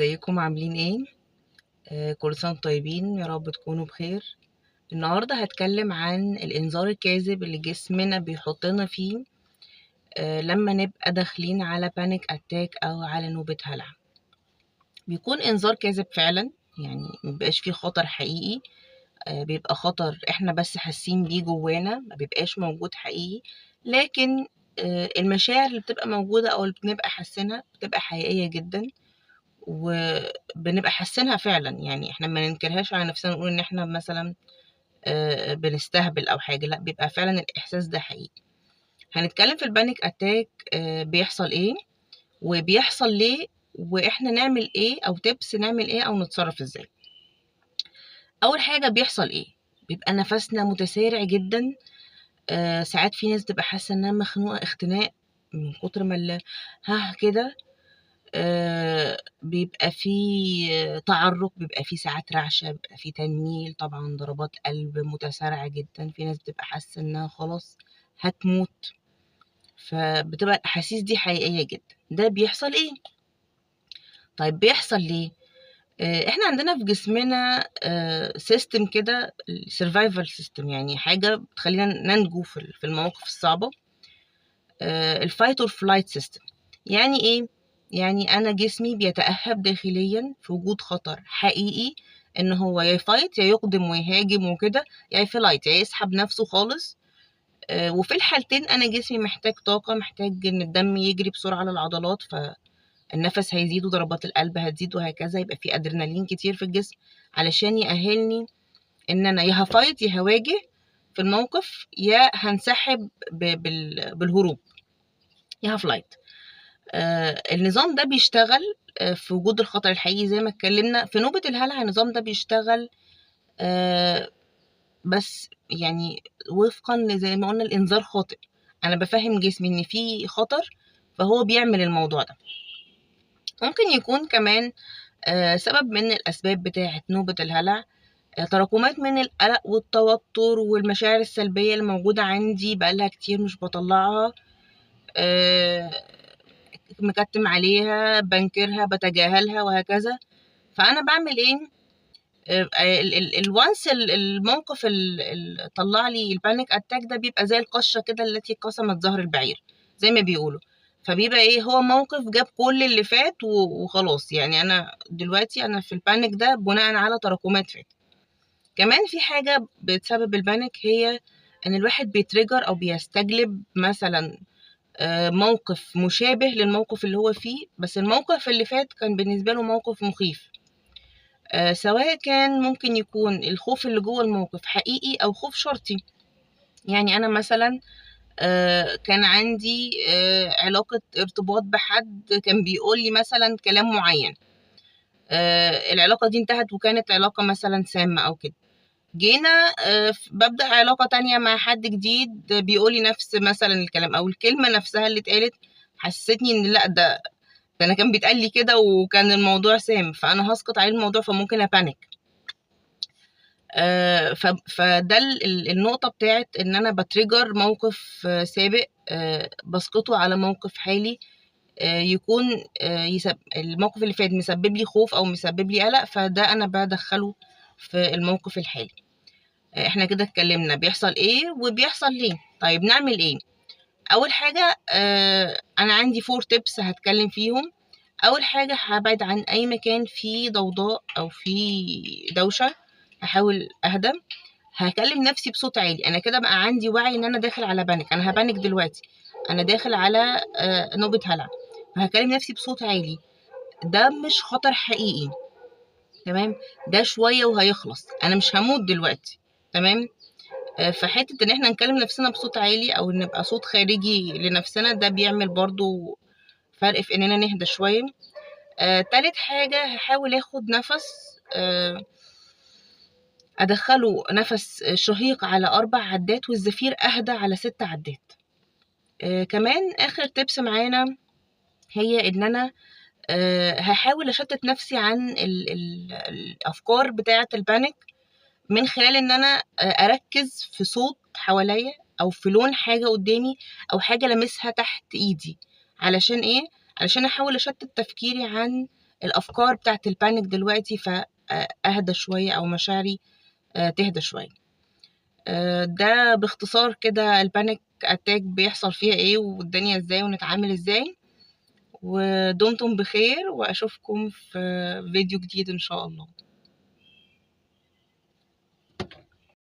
ازيكم عاملين ايه؟ كل سنة وانتم طيبين، يا رب تكونوا بخير. النهاردة هتكلم عن الإنذار الكاذب اللي جسمنا بيحطنا فيه لما نبقى داخلين على بانيك اتاك أو على نوبة هلع. بيكون إنذار كاذب فعلا، يعني مبيبقاش فيه خطر حقيقي. بيبقى خطر احنا بس حاسين بيه جوانا، ما بيبقاش موجود حقيقي. لكن المشاعر اللي بتبقى موجودة أو اللي بنبقى حاسينها بتبقى حقيقية جدا، وبنبقى حاسينها فعلا. يعني احنا ما ننكرهاش على نفسنا نقول ان احنا مثلا بنستهبل او حاجه، لا، بيبقى فعلا الاحساس ده حقيقي. هنتكلم في البانيك اتاك بيحصل ايه وبيحصل ليه، واحنا نعمل ايه، او تبس نعمل ايه، او نتصرف ازاي. اول حاجه بيحصل ايه؟ بيبقى نفسنا متسارع جدا. ساعات في ناس تبقى حاسه انها مخنوقه اختناق من كتر ما ها كده. بيبقى فيه تعرق، بيبقى فيه ساعات رعشة، بيبقى فيه تنميل، طبعا ضربات قلب متسارعة جدا. في ناس بتبقى حاسة انها خلاص هتموت. فبتبقى الأحاسيس دي حقيقية جدا. ده بيحصل ايه؟ طيب بيحصل ليه؟ احنا عندنا في جسمنا سيستم كده، سيرفايفل سيستم، يعني حاجة بتخلينا ننجو في المواقف الصعبة. الفايت اور فلايت سيستم. يعني ايه؟ يعني انا جسمي بيتأهب داخليا في وجود خطر حقيقي، ان هو يا فايت يا يقدم ويهاجم وكده، يا فلايت يا يسحب نفسه خالص. وفي الحالتين انا جسمي محتاج طاقة، محتاج ان الدم يجري بسرعة للعضلات، فالنفس هيزيد وضربات القلب هتزيد وهكذا. يبقى في ادرينالين كتير في الجسم علشان يأهلني ان انا يا هفايت يا هواجه في الموقف، يا هنسحب بالهروب، يا هفلايت. النظام ده بيشتغل في وجود الخطر الحقيقي. زي ما اتكلمنا في نوبة الهلع، النظام ده بيشتغل بس يعني وفقا زي ما قلنا الإنذار خاطئ. أنا بفهم جسمي إن في خطر، فهو بيعمل الموضوع ده. ممكن يكون كمان سبب من الأسباب بتاعة نوبة الهلع تراكمات من القلق والتوتر والمشاعر السلبية اللي موجودة عندي بقالها كتير مش بطلعها. مكتم عليها، بنكرها، بتجاهلها وهكذا. فانا بعمل ايه؟ الوانس الموقف اللي طلع لي البانيك اتاك ده بيبقى زي القشه كده التي قسمت ظهر البعير، زي ما بيقولوا. فبيبقى ايه؟ هو موقف جاب كل اللي فات وخلاص. يعني انا دلوقتي انا في البانيك ده بناء على تراكمات فات. كمان في حاجه بتسبب البانيك، هي ان الواحد بيتريجر او بيستجلب مثلا موقف مشابه للموقف اللي هو فيه، بس الموقف اللي فات كان بالنسبة له موقف مخيف. سواء كان ممكن يكون الخوف اللي جوه الموقف حقيقي أو خوف شرطي. يعني أنا مثلا كان عندي علاقة ارتباط بحد كان بيقول لي مثلا كلام معين. العلاقة دي انتهت وكانت علاقة مثلا سامة أو كده. جينا ببدأ علاقة تانية مع حد جديد بيقولي نفس مثلا الكلام أو الكلمة نفسها اللي اتقالت، حسستني ان لا، ده انا كان بيتقال لي كده وكان الموضوع سام، فانا هسقط عليه الموضوع، فممكن ابانك. فده النقطة بتاعت ان انا بتريجر موقف سابق، بسقطه على موقف حالي. يكون الموقف اللي فات مسبب لي خوف او مسبب لي قلق، فده انا بدخله في الموقف الحالي. احنا كده اتكلمنا بيحصل ايه وبيحصل ليه. طيب نعمل ايه؟ اول حاجة انا عندي 4 تيبس هتكلم فيهم. اول حاجة هبعد عن اي مكان فيه ضوضاء او فيه دوشة، هحاول اهدى. هكلم نفسي بصوت عالي. انا كده بقى عندي وعي ان انا داخل على بانيك، انا هبانك دلوقتي، انا داخل على نوبة هلع. فهكلم نفسي بصوت عالي. ده مش خطر حقيقي، تمام؟ ده شوية وهيخلص، انا مش هموت دلوقتي، تمام؟ فحتة ان احنا نكلم نفسنا بصوت عالي او نبقى صوت خارجي لنفسنا، ده بيعمل برضو فرق في اننا نهدى شوية. تالت حاجة هحاول اخد نفس، ادخله نفس شهيق على 4 عدات والزفير اهدى على 6 عدات. كمان اخر تبس معانا هي ان انا هحاول اشتت نفسي عن الافكار بتاعة البانيك، من خلال ان انا اركز في صوت حواليا او في لون حاجة قدامي او حاجة لمسها تحت ايدي. علشان ايه؟ علشان احاول اشتت تفكيري عن الأفكار بتاعة الpanic دلوقتي، فأهدى شوية أو مشاعري تهدى شوية. ده باختصار كده الpanic attack بيحصل فيها إيه والدنيا إزاي ونتعامل إزاي، ودمتم بخير وأشوفكم في فيديو جديد إن شاء الله.